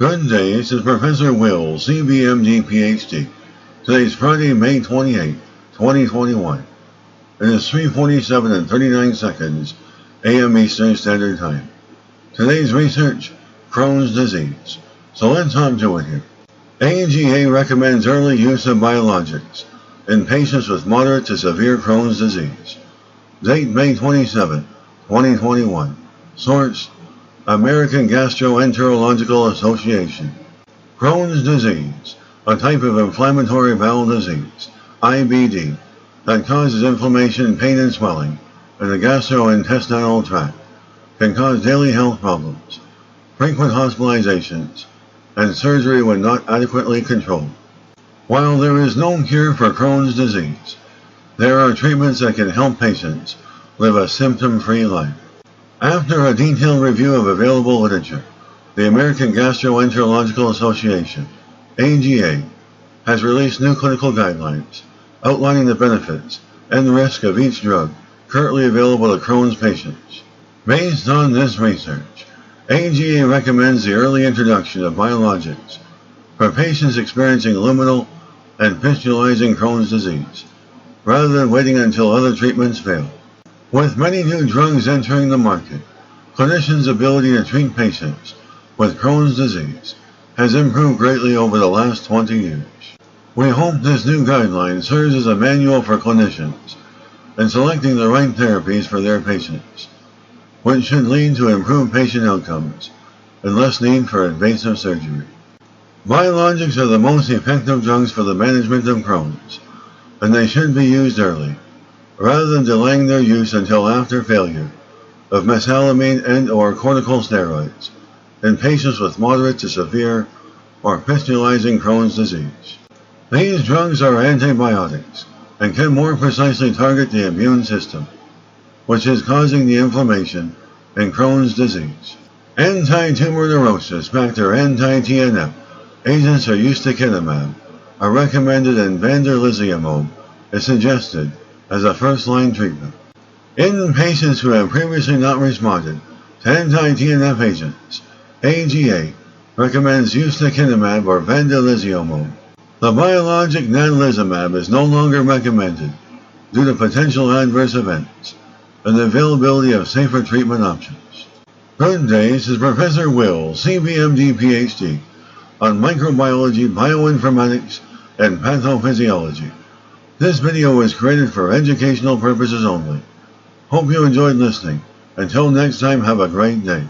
Good day, this is Professor Will, CBMD PhD. Today's Friday, May 28, 2021. It is 3:47 and 39 seconds a.m. Eastern Standard Time. Today's research, Crohn's disease. So let's hop to it here. AGA recommends early use of biologics in patients with moderate to severe Crohn's disease. Date May 27, 2021. Source, American Gastroenterological Association. Crohn's disease, a type of inflammatory bowel disease, IBD, that causes inflammation, pain, and swelling in the gastrointestinal tract, can cause daily health problems, frequent hospitalizations, and surgery when not adequately controlled. While there is no cure for Crohn's disease, there are treatments that can help patients live a symptom-free life. After a detailed review of available literature, the American Gastroenterological Association, AGA, has released new clinical guidelines outlining the benefits and risk of each drug currently available to Crohn's patients. Based on this research, AGA recommends the early introduction of biologics for patients experiencing luminal and fistulizing Crohn's disease, rather than waiting until other treatments fail. With many new drugs entering the market, clinicians' ability to treat patients with Crohn's disease has improved greatly over the last 20 years. We hope this new guideline serves as a manual for clinicians in selecting the right therapies for their patients, which should lead to improved patient outcomes and less need for invasive surgery. Biologics are the most effective drugs for the management of Crohn's, and they should be used early, rather than delaying their use until after failure of mesalamine and/or corticosteroids in patients with moderate to severe or fistulizing Crohn's disease. These drugs are antibiotics and can more precisely target the immune system, which is causing the inflammation in Crohn's disease. Anti-tumor necrosis factor anti-TNF agents or ustekinumab are recommended, and vedolizumab is suggested as a first-line treatment. In patients who have previously not responded to anti-TNF agents, AGA recommends ustekinumab or vedolizumab. The biologic natalizumab is no longer recommended due to potential adverse events and the availability of safer treatment options. Good day, this is Professor Will, CBMD PhD, on microbiology, bioinformatics, and pathophysiology. This video was created for educational purposes only. Hope you enjoyed listening. Until next time, have a great day.